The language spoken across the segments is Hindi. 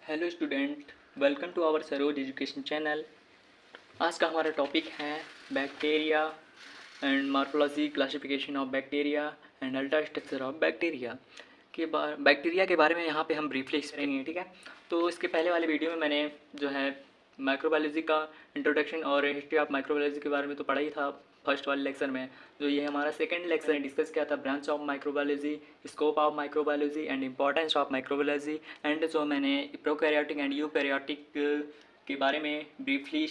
Hello student, welcome to our Saroj education channel. आज का हमारा टॉपिक है bacteria and morphology, classification of bacteria and ultra structure of bacteria bacteria के बारे में यहाँ पे हम ब्रीफली करेंगे। ठीक है, तो इसके पहले वाले वीडियो में मैंने जो है माइक्रोबायोलॉजी का इंट्रोडक्शन और हिस्ट्री ऑफ माइक्रोबायोलॉजी के बारे में तो पढ़ा ही था फर्स्ट वाले लेक्चर में। जो ये हमारा सेकंड लेक्चर है, डिस्कस किया था branch of microbiology, scope of microbiology and importance of microbiology. And जो मैंने प्रोकैरियोटिक एंड यूकैरियोटिक के बारे में ब्रीफली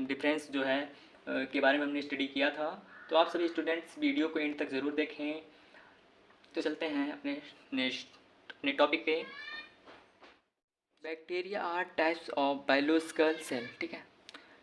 डिफरेंस जो है के बारे में हमने स्टडी किया था। तो आप सभी स्टूडेंट्स वीडियो को एंड तक ज़रूर देखें। तो चलते हैं अपने टॉपिक पे। Bacteria are types of biological cell. ठीक है,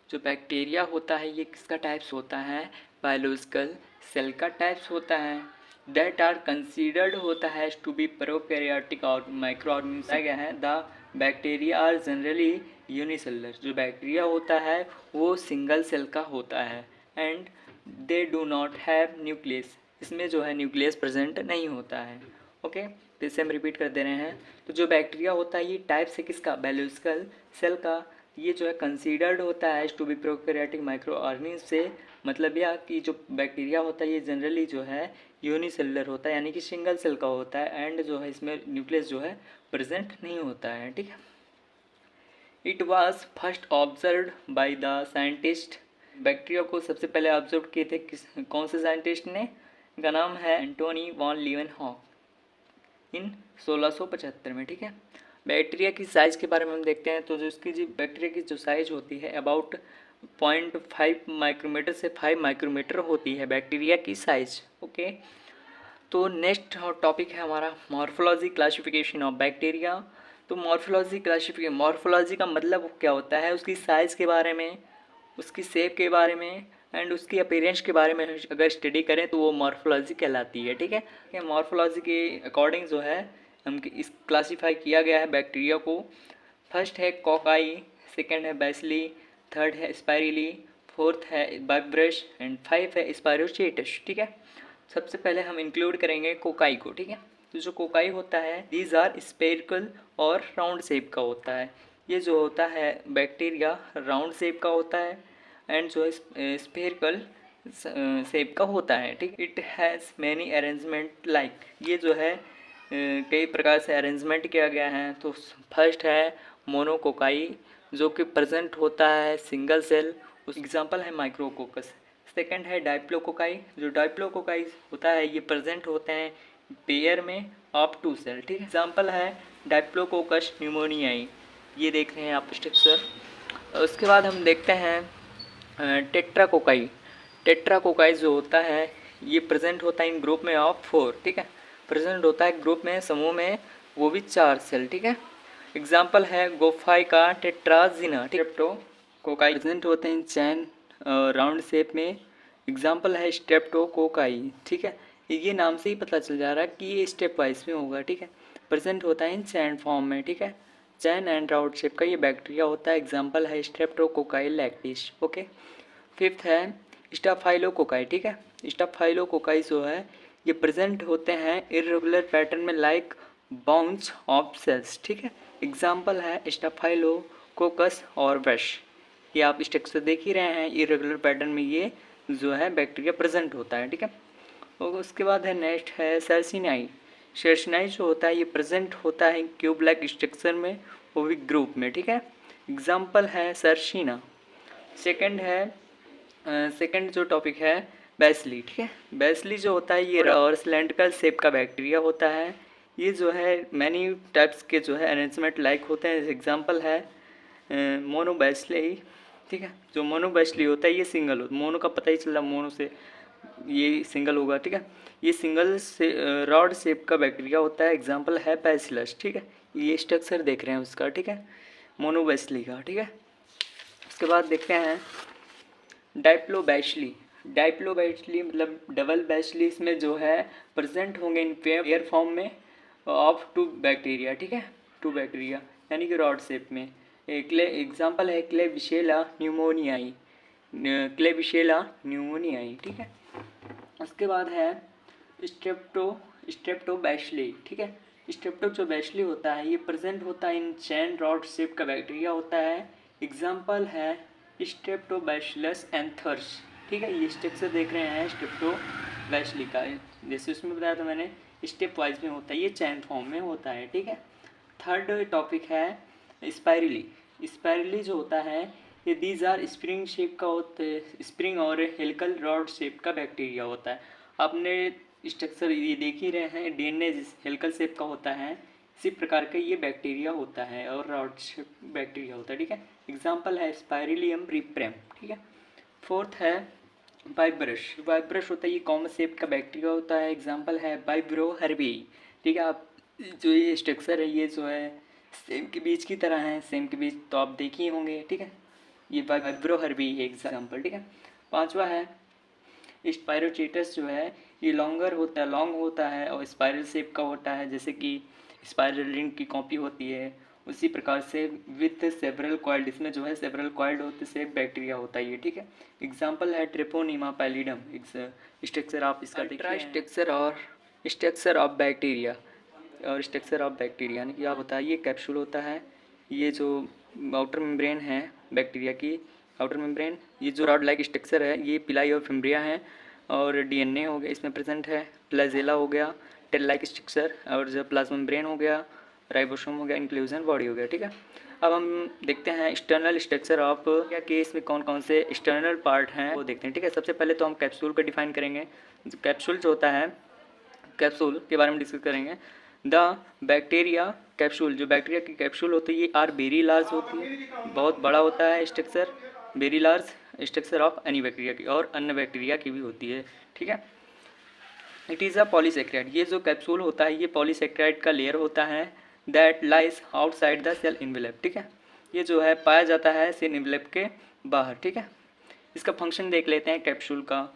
जो बैक्टीरिया होता है ये किसका टाइप्स होता है? बायोलॉजिकल सेल का टाइप्स होता है। दैट आर कंसीडर्ड होता है टू बी प्रोकैरियोटिक और माइक्रो ऑर्गेनिज्म गया है। The bacteria are generally unicellular. जो बैक्टीरिया होता है वो सिंगल सेल का होता है and they do not have nucleus. इसमें जो है न्यूक्लियस प्रेजेंट नहीं होता है। ओके, फिर से हम रिपीट कर दे रहे हैं। तो जो बैक्टीरिया होता है ये टाइप से किसका? बायोलॉजिकल सेल का। ये जो है कंसीडर्ड होता है to be prokaryotic micro organism से मतलब यह कि जो बैक्टीरिया होता है ये जनरली जो है यूनिसेलुलर होता है, यानी कि सिंगल सेल का होता है एंड जो है इसमें न्यूक्लियस जो है प्रेजेंट नहीं होता है। ठीक है, it was first observe by the scientist. Bacteria को सबसे पहले ऑब्जर्व किए थे कौन से साइंटिस्ट ने? इनका नाम है एंटोनी वॉन लीवेनहॉक इन 1675 में। ठीक है, बैक्टीरिया की साइज़ के बारे में हम देखते हैं। तो जो इसकी जो बैक्टीरिया की जो साइज़ होती है अबाउट 0.5 माइक्रोमीटर से 5 माइक्रोमीटर होती है बैक्टीरिया की साइज़। ओके, तो नेक्स्ट टॉपिक है हमारा मॉर्फोलॉजी, क्लासिफिकेशन ऑफ बैक्टीरिया। तो मॉर्फोलॉजी का मतलब क्या होता है? उसकी साइज़ के बारे में, उसकी शेप के बारे में एंड उसकी अपीयरेंस के बारे में अगर स्टडी करें तो वो मॉर्फोलॉजी कहलाती है। ठीक है, मॉर्फोलॉजी के अकॉर्डिंग जो है हम इस क्लासीफाई किया गया है बैक्टीरिया को। फर्स्ट है कोकाई, सेकंड है बैसिली, थर्ड है स्पाइरिली, फोर्थ है बाइब्रश एंड 5 है स्पायरोचेटस। ठीक है, सबसे पहले हम इंक्लूड करेंगे कोकाई को। ठीक है, तो जो कोकाई होता है दीज आर स्पेरिकल और राउंड शेप का होता है। ये जो होता है बैक्टीरिया राउंड शेप का होता है एंड जो है स्पेरिकल शेप का होता है। ठीक, it has many arrangement like. ये जो है कई प्रकार से अरेंजमेंट किया गया है। तो फर्स्ट है मोनोकोकाई जो कि प्रेजेंट होता है सिंगल सेल, उस एग्जांपल है माइक्रोकोकस। सेकंड है डाइप्लोकोकाई, जो डाइप्लोकोकाई होता है ये प्रेजेंट होते हैं पेयर में ऑफ 2 सेल। ठीक है, एग्जांपल है डाइप्लोकोकस न्यूमोनियाई। ये देख रहे हैं आप स्ट्रक्चर। उसके बाद हम देखते हैं टेट्राकोकाई। टेट्राकोकाई जो होता है ये प्रेजेंट होता है इन ग्रुप में ऑफ 4। ठीक है, प्रेजेंट होता है ग्रुप में, समूह में, वो भी 4 सेल। ठीक है, एग्जाम्पल है गोफाई का टेट्राजिना। कोकाई प्रेजेंट होते हैं चैन राउंड शेप में, एग्जाम्पल है स्ट्रेप्टोकोकाई। ठीक है, ये नाम से ही पता चल जा रहा है कि ये स्टेप वाइज में होगा। ठीक है, प्रेजेंट होता है इन चैन फॉर्म में। ठीक है, चैन एंड राउंड शेप का ये बैक्टीरिया होता है, एग्जाम्पल है स्ट्रेप्टोकोकाई लैक्टिस। ओके, फिफ्थ है स्टाफाइलोकोकाई। ठीक है, स्टाफाइलोकोकाई जो है ये प्रेजेंट होते हैं इरेगुलर पैटर्न में लाइक बाउंस ऑफ सेल्स। ठीक है, एग्जाम्पल है स्टाफाइलोकोकस और वश। ये आप स्ट्रक्चर देख ही रहे हैं, इरेगुलर पैटर्न में ये जो है बैक्टीरिया प्रेजेंट होता है। ठीक है, और उसके बाद है नेक्स्ट है सर्सिनाई। सर्सिनाई जो होता है ये प्रेजेंट होता है क्यूब लाइक स्ट्रक्चर में, वो भी ग्रुप में। ठीक है, एग्जाम्पल है सर्सिना। सेकंड है सेकंड जो टॉपिक है बैसिली। ठीक है, बैसिली जो होता है ये और सिलेंड्रिकल शेप का बैक्टीरिया होता है। ये जो है मैनी टाइप्स के जो है अरेंजमेंट लाइक होते हैं, एग्जाम्पल है मोनोबैसिली। ठीक है, जो मोनोबैसिली होता है ये सिंगल होता है, मोनो का पता ही चल रहा, मोनो से ये सिंगल होगा। ठीक है, ये सिंगल से रॉड शेप का बैक्टीरिया होता है, एग्जाम्पल है बैसिलस। ठीक है, ये स्ट्रक्चर देख रहे हैं उसका। ठीक है, मोनोबैसिली का। ठीक है, उसके बाद देखते हैं डाइप्लोबैसिली। डाइप्लोबैसिली मतलब डबल बैसिली, इसमें जो है प्रेजेंट होंगे इन पेयर फॉर्म में ऑफ 2 बैक्टीरिया। ठीक है, 2 बैक्टीरिया यानी कि रॉड शेप में। एग्जाम्पल है क्लेबिशेला न्यूमोनियाई, क्लेबिशेला न्यूमोनियाई। ठीक है, उसके बाद है स्ट्रेप्टोबैसिली। ठीक है, स्ट्रेप्टो जो बैशली होता है ये प्रेजेंट होता है इन चैन रॉड शेप का बैक्टीरिया होता है। एग्जाम्पल है स्ट्रेप्टोबैसिलस एंथर्स। ठीक है, ये स्ट्रक्चर देख रहे हैं स्ट्रेप्टो बैशली का, जैसे उसमें बताया था मैंने स्टेप वाइज में होता है, ये चैन फॉर्म में होता है। ठीक है, थर्ड टॉपिक है स्पाइरली। स्पाइरली जो होता है ये दीज आर स्प्रिंग शेप का होते, स्प्रिंग और हेलिकल रॉड शेप का बैक्टीरिया होता है। आपने स्ट्रक्चर ये देख ही रहे हैं, डीएनए हेलिकल शेप का होता है, इसी प्रकार का ये बैक्टीरिया होता है और रॉड शेप बैक्टीरिया होता है। ठीक है, एग्जाम्पल है स्पाइरिलियम रिप्रेम। ठीक है, फोर्थ है वाइब्रश। वाइब्रश होता है ये कॉमन शेप का बैक्टीरिया होता है। एग्जाम्पल है वाइब्रो हर्बी। ठीक है, आप जो ये स्ट्रक्चर है ये जो है सेम के बीज की तरह है, सेम के बीज तो आप देखे ही होंगे। ठीक है, ये वाइब्रो हर्बी है एग्जाम्पल। ठीक है, पांचवा है स्पायरोचेटस जो है ये लॉन्गर होता है, लॉन्ग होता है और स्पाइरल शेप का होता है, जैसे कि स्पाइरल रिंग की कॉपी होती है उसी प्रकार से विथ सेवरल कॉइल्ड, इसमें जो है सेवरल कॉइल्ड होते से बैक्टीरिया होता है ये। ठीक है, एग्जाम्पल है ट्रिपोनिमा पैलिडम। स्ट्रक्चर आप इसका देखिए, स्ट्रक्चर ऑफ बैक्टीरिया और स्ट्रक्चर ऑफ बैक्टीरिया यानी कि आप बताइए कैप्सूल होता है, ये जो आउटर मेम्ब्रेन है बैक्टीरिया की आउटर मेम्ब्रेन, ये जो रॉड लाइक स्ट्रक्चर है ये पिलाई और फिम्ब्रिया है और डीएनए हो गया इसमें प्रेजेंट है, फ्लैजेला हो गया, टेल लाइक स्ट्रक्चर और जो प्लाज्मा मेम्ब्रेन हो गया, राइबोसोम हो गया, इंक्लूजन बॉडी हो गया। ठीक है, अब हम देखते हैं एक्सटर्नल स्ट्रक्चर ऑफ क्या केस में कौन कौन से एक्सटर्नल पार्ट हैं वो देखते हैं। ठीक है, सबसे पहले तो हम कैप्सूल को डिफाइन करेंगे। कैप्सूल जो होता है कैप्सूल के बारे में डिस्कस करेंगे। द बैक्टीरिया कैप्सूल, जो बैक्टीरिया की कैप्सूल होती है ये आर वेरी लार्ज होती है, बहुत बड़ा होता है structure, very large structure of any bacteria की और अन्य बैक्टीरिया की भी होती है। ठीक है, इट इज़ अ पॉलीसेक्राइड, ये जो कैप्सूल होता है ये पॉलीसेक्राइड का लेयर होता है that lies outside the cell envelope. ठीक है, ये जो है पाया जाता है सेल इनवेलप के बाहर। ठीक है, इसका फंक्शन देख लेते हैं कैप्सूल का।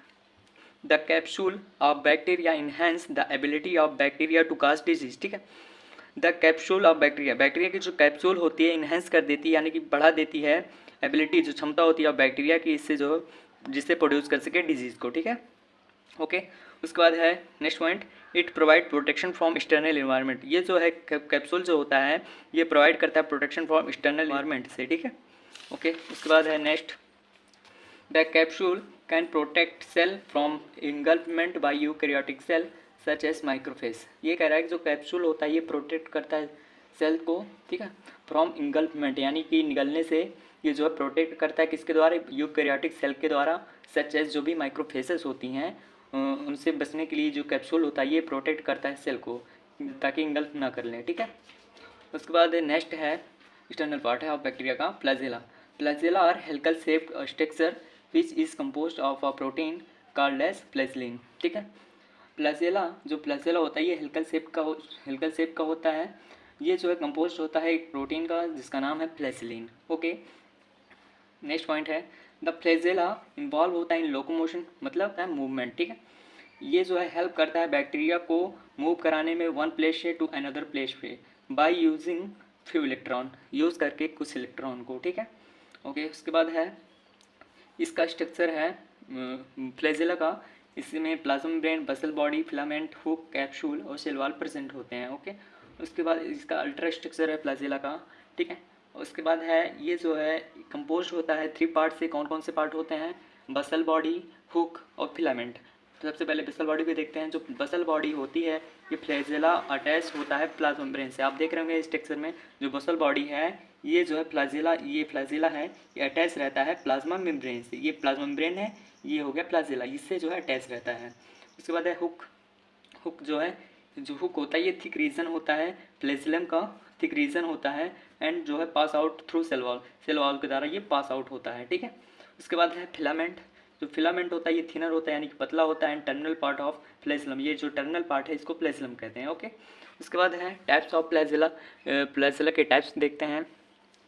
The capsule of bacteria enhance the ability of bacteria to cause disease. ठीक है, the capsule of bacteria, bacteria की जो कैप्सूल होती है इनहेंस कर देती है यानी कि बढ़ा देती है एबिलिटी, जो क्षमता होती है बैक्टीरिया की इससे जो जिससे प्रोड्यूस कर सके डिजीज़ को। ठीक है, ओके, उसके बाद है next point, it provide protection from external environment. ये जो है कैप्सूल जो होता है ये प्रोवाइड करता है प्रोटेक्शन फ्रॉम एक्सटर्नल इन्वायरमेंट से। ठीक है, ओके, उसके बाद है next, the capsule can protect cell from engulfment by eukaryotic cell such as microphage. ये कह रहा है कि जो कैप्सूल होता है ये प्रोटेक्ट करता है सेल को, ठीक है, फ्रॉम इंगल्फमेंट यानी कि निगलने से ये जो है प्रोटेक्ट करता है किसके द्वारा, यूकैरियोटिक सेल के द्वारा, सच एज जो भी माइक्रोफेसेस होती हैं उनसे बचने के लिए जो कैप्सूल होता है ये प्रोटेक्ट करता है सेल को ताकि इंगल्फ ना कर लें। ठीक है, उसके बाद नेक्स्ट है एक्सटर्नल पार्ट है ऑफ बैक्टीरिया का flagella. Flagella are helical shaped structure which is composed of a protein called as flagellin. ठीक है, फ्लैजेला जो फ्लैजेला होता है ये हेलिकल शेप का होता है, ये जो है कंपोज्ड होता है एक प्रोटीन का जिसका नाम है फ्लैजेलिन। ओके, नेक्स्ट पॉइंट है द फ्लैजेला इन्वॉल्व होता है इन लोकोमोशन, मतलब है मूवमेंट। ठीक है, ये जो है हेल्प करता है बैक्टीरिया को मूव कराने में वन प्लेस से टू अनदर प्लेस पे by using few electron, use करके कुछ इलेक्ट्रॉन को। ठीक है, ओके, उसके बाद है इसका स्ट्रक्चर है फ्लैजेला का, इसमें प्लाज्मा मेम्ब्रेन, बसल बॉडी, फिलामेंट, हुक, कैप्सूल और सेल वॉल प्रेजेंट होते हैं। ओके, उसके बाद इसका अल्ट्रा स्ट्रक्चर है फ्लैजेला का। ठीक है, उसके बाद है ये जो है कंपोज होता है थ्री पार्ट से, कौन कौन से पार्ट होते हैं, बसल बॉडी, हुक और फिलामेंट। तो सबसे पहले बसल बॉडी को देखते हैं। जो बसल बॉडी होती है ये फ्लैजेला अटैच होता है प्लाज्मा मेम्ब्रेन से, आप देख रहे होंगे स्ट्रक्चर में जो बसल बॉडी है ये जो है फ्लैजेला है ये अटैच रहता है प्लाज्मा मेम्ब्रेन से, ये प्लाज्मा मेम्ब्रेन है, ये हो गया फ्लैजेला, इससे जो है अटैच रहता है। उसके बाद है हुक। हुक जो है, जो हुक होता है ये थिक रीजन होता है, फ्लैजेलम का थिक रीजन होता है एंड जो है pass out through cell wall के द्वारा ये पास आउट होता है। ठीक है, उसके बाद है फिलामेंट। जो फिलामेंट होता है ये थिनर होता है यानी कि पतला होता है and terminal part of flagellum, ये जो टर्मिनल पार्ट है इसको फ्लैजेलम कहते हैं। ओके, उसके बाद है टाइप्स ऑफ फ्लैजेला। फ्लैजेला के टाइप्स देखते हैं।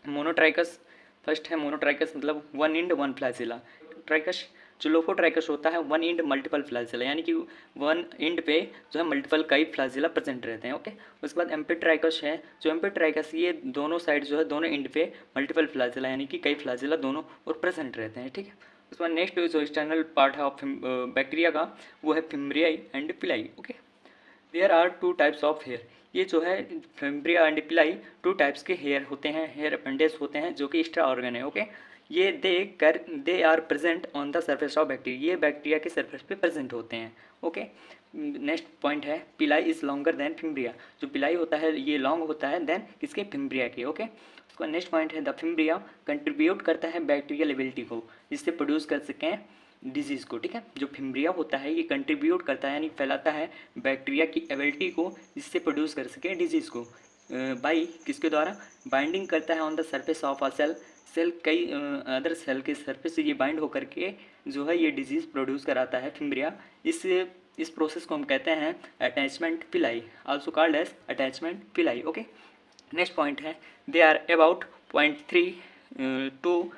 मोनोट्राइकस, फर्स्ट है मोनोट्राइकस मतलब one end one flagella. Trichous जो लोफोट्राइकस होता है वन इंड मल्टीपल फ्लैजेला यानी कि वन इंड पे जो है मल्टीपल कई फ्लैजेला प्रेजेंट रहते हैं। ओके, उसके बाद एम्फीट्राइकस है, जो एम्फीट्राइकस ये दोनों साइड जो है दोनों इंड पे मल्टीपल फ्लैजेला यानी कि कई फ्लैजेला दोनों और प्रेजेंट रहते हैं। ठीक है, उसके बाद नेक्स्ट जो एक्सटर्नल पार्ट है ऑफ बैक्टीरिया का वो है fimbriae and pili. Okay, there are two types of hair, ये जो है फिम्ब्रिया एंड पिलाई 2 टाइप्स के हेयर होते हैं, हेयर अपेंडेज होते हैं जो कि एक्स्ट्रा ऑर्गन है। ओके, ये they are present on the surface of bacteria, ये बैक्टीरिया के सर्फेस पे प्रेजेंट होते हैं। ओके, नेक्स्ट पॉइंट है पिलाई इज लॉन्गर देन फिम्ब्रिया, जो पिलाई होता है ये लॉन्ग होता है देन किसके, फिम्ब्रिया के। ओके, उसका नेक्स्ट पॉइंट है द फिम्ब्रिया कंट्रीब्यूट करता है बैक्टीरियल एबिलिटी को, जिससे प्रोड्यूस कर सकें डिजीज़ को। ठीक है, जो फिम्ब्रिया होता है ये कंट्रीब्यूट करता है यानी फैलाता है बैक्टीरिया की एबिलिटी को, जिससे प्रोड्यूस कर सके डिजीज़ को। बाई किसके द्वारा, बाइंडिंग करता है on the surface of a cell, cell कई अदर सेल के सरफेस से ये बाइंड होकर के जो है ये डिजीज़ प्रोड्यूस कराता है फिम्ब्रिया। इस प्रोसेस को हम कहते हैं attachment pili, also called as attachment pili. Okay, next point है they are about 0.3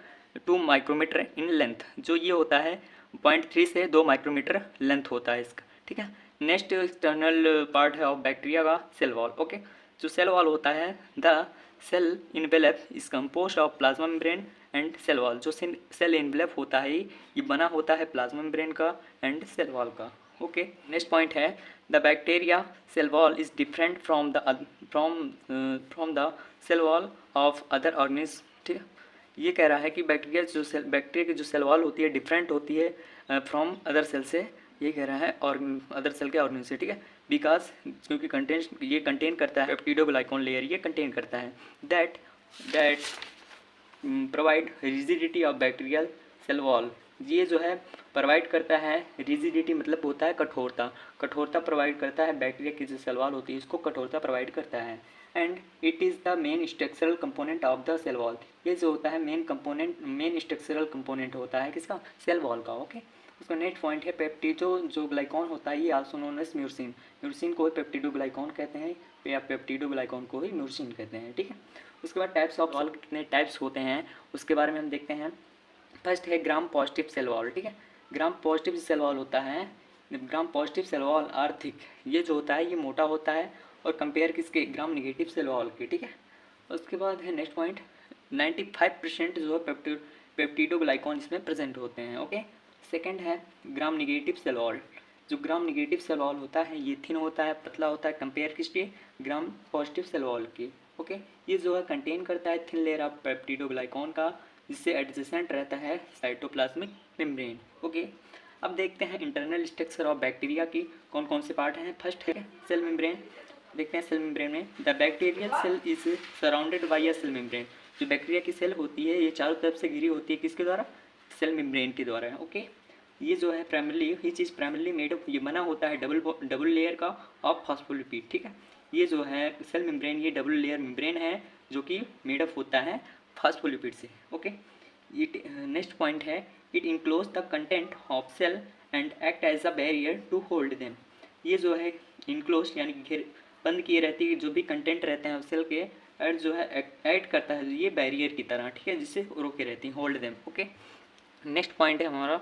to micrometer in length, जो ये होता है 0.3 से 2 माइक्रोमीटर लेंथ होता है इसका। ठीक है, नेक्स्ट एक्सटर्नल पार्ट है ऑफ बैक्टीरिया का सेल वॉल। ओके, जो सेल वॉल होता है the cell envelope is composed of plasma membrane and cell wall, जो सेल इनवेलप होता है ये बना होता है प्लाज्मा मेम्ब्रेन का एंड सेल वॉल का। ओके, नेक्स्ट पॉइंट है the bacteria cell wall is different from the cell wall of other organism. ठीक है, ये कह रहा है कि बैक्टीरिया की जो सेल वॉल होती है डिफरेंट होती है फ्रॉम अदर सेल से, ये कह रहा है और अदर सेल के ऑर्गेनिज्म से। ठीक है, बिकॉज क्योंकि ये कंटेन करता है पेप्टिडोग्लाइकॉन लेयर, ये कंटेन करता है that provide rigidity of bacterial cell wall, ये जो है प्रोवाइड करता है रिजिडिटी मतलब होता है कठोरता, कठोरता प्रोवाइड करता है बैक्टीरिया की जो सेल वॉल होती है इसको कठोरता प्रोवाइड करता है। And it is the main structural component of the cell wall, ये जो होता है मेन स्ट्रक्चरल कंपोनेंट होता है किसका, सेल वॉल का। ओके, उसका नेक्स्ट पॉइंट है पेप्टिडो जो ग्लाइकॉन होता है ये also known as mucin, mucin को ही पेप्टिडोग्लाइकॉन कहते हैं या पेप्टिडोग्लाइकॉन को ही म्यूसिन कहते हैं। ठीक है, उसके बाद टाइप्स ऑफ वॉल कितने टाइप्स होते हैं उसके बारे में हम देखते हैं। फर्स्ट है ग्राम पॉजिटिव सेल वॉल। ठीक है, ग्राम पॉजिटिव सेल वॉल होता है, gram positive cell wall are thick, ये जो होता है ये मोटा होता है और कंपेयर किसके, ग्राम निगेटिव सेल वॉल के। ठीक है, उसके बाद है नेक्स्ट पॉइंट 95% जो है पेप्टिडोग्लाइकॉन इसमें प्रेजेंट होते हैं। ओके, सेकंड है ग्राम निगेटिव सेल वॉल, जो ग्राम निगेटिव सेल वॉल होता है ये थिन होता है, पतला होता है कंपेयर किसके, ग्राम पॉजिटिव सेल वॉल के। ओके, ये जो है कंटेन करता है थिन लेयर ऑफ पेप्टिडोग्लाइकॉन का, जिससे एडजेसेंट रहता है साइटोप्लाज्मिक मेम्ब्रेन। ओके, अब देखते हैं इंटरनल स्ट्रक्चर ऑफ बैक्टीरिया की कौन कौन से पार्ट हैं। फर्स्ट है सेल मेम्ब्रेन, देखते हैं सेल मेम्ब्रेन में the bacterial cell is surrounded by a cell membrane, जो बैक्टीरिया की सेल होती है ये चारों तरफ से घिरी होती है किसके द्वारा, सेल मेम्ब्रेन के द्वारा है। ओके, ये जो है प्राइमरली ये चीज़ प्राइमरली मेड ऑफ, ये बना होता है डबल लेयर का ऑफ फॉस्फोलिपिड। ठीक है, ये जो है सेल मेम्ब्रेन ये डबल लेयर मेम्ब्रेन है जो कि मेड अप होता है फॉस्फोलिपिड से। ओके, इट नेक्स्ट पॉइंट है it enclose the content of cell and act as a barrier to hold them, ये जो है इंक्लोज यानी घेर बंद किए रहती है जो भी कंटेंट रहते हैं सेल के, एड जो है एक्ट करता है ये बैरियर की तरह। ठीक है, जिससे रोके रहती हैं, hold them. Okay, next point है हमारा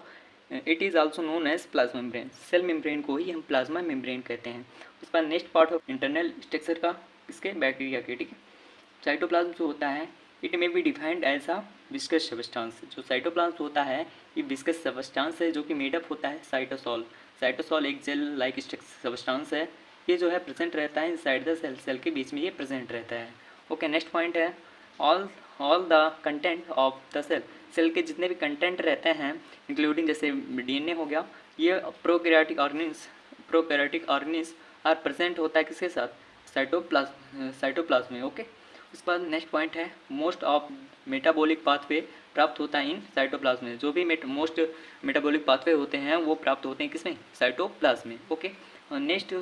it is also known as plasma membrane, cell membrane को ही हम प्लाज्मा मेम्ब्रेन कहते हैं। उसके बाद next part of internal structure का इसके बैक्टीरिया के। ठीक है, साइटोप्लाज्म जो होता है it may be defined as a viscous substance, जो साइटोप्लाज्म होता है ये विस्कस सब्सटेंस है जो कि मेडअप होता है साइटोसॉल, साइटोसॉल एक जेल लाइक सब्सटेंस है, ये जो है प्रेजेंट रहता है इनसाइड द सेल, सेल के बीच में ये प्रेजेंट रहता है। ओके, नेक्स्ट पॉइंट है all the content of the cell, cell के जितने भी कंटेंट रहते हैं इंक्लूडिंग जैसे डीएनए हो गया, ये प्रोकैरियोटिक ऑर्गेनिज्म आर प्रेजेंट होता है किसके साथ, साइटोप्लाज्म में। ओके, उसके बाद नेक्स्ट पॉइंट है मोस्ट ऑफ मेटाबॉलिक पाथवे प्राप्त होता है इन साइटोप्लाज्म में, जो भी मोस्ट मेटाबॉलिक पाथवे होते हैं वो प्राप्त होते हैं किसमें, साइटोप्लाज्म में। ओके, नेक्स्ट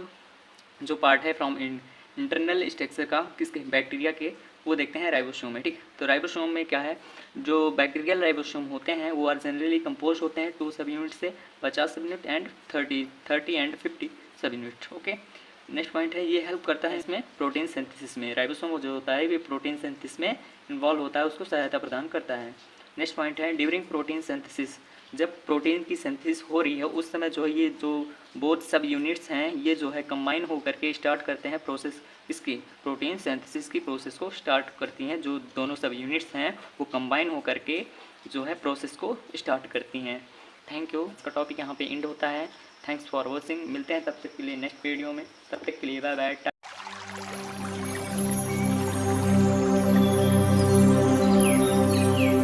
जो पार्ट है फ्रॉम इंटरनल स्ट्रक्चर का किसके, बैक्टीरिया के, वो देखते हैं राइबोसोम में। ठीक, तो राइबोसोम में क्या है, जो बैक्टीरियल राइबोसोम होते हैं वो आर जनरली कंपोज होते हैं 2 सब यूनिट से, 50 सब यूनिट एंड 30 एंड 50 सब यूनिट। ओके, नेक्स्ट पॉइंट है ये हेल्प करता है इसमें प्रोटीन सिंथेसिस में, राइबोसोम जो होता है ये प्रोटीन सिंथेसिस में इन्वॉल्व होता है, उसको सहायता प्रदान करता है। नेक्स्ट पॉइंट है ड्यूरिंग प्रोटीन सिंथेसिस, जब प्रोटीन की सिंथेसिस हो रही है उस समय जो ये जो बोथ सब यूनिट्स हैं ये जो है कंबाइन हो करके स्टार्ट करते हैं प्रोसेस, इसकी प्रोटीन सिंथेसिस की प्रोसेस को स्टार्ट करती हैं, जो दोनों सब यूनिट्स हैं वो कंबाइन हो करके जो है प्रोसेस को स्टार्ट करती हैं। थैंक यू, इसका टॉपिक यहाँ पे एंड होता है। थैंक्स फॉर वॉचिंग, मिलते हैं तब तक के लिए नेक्स्ट वीडियो में, तब तक के लिए बाय बाय।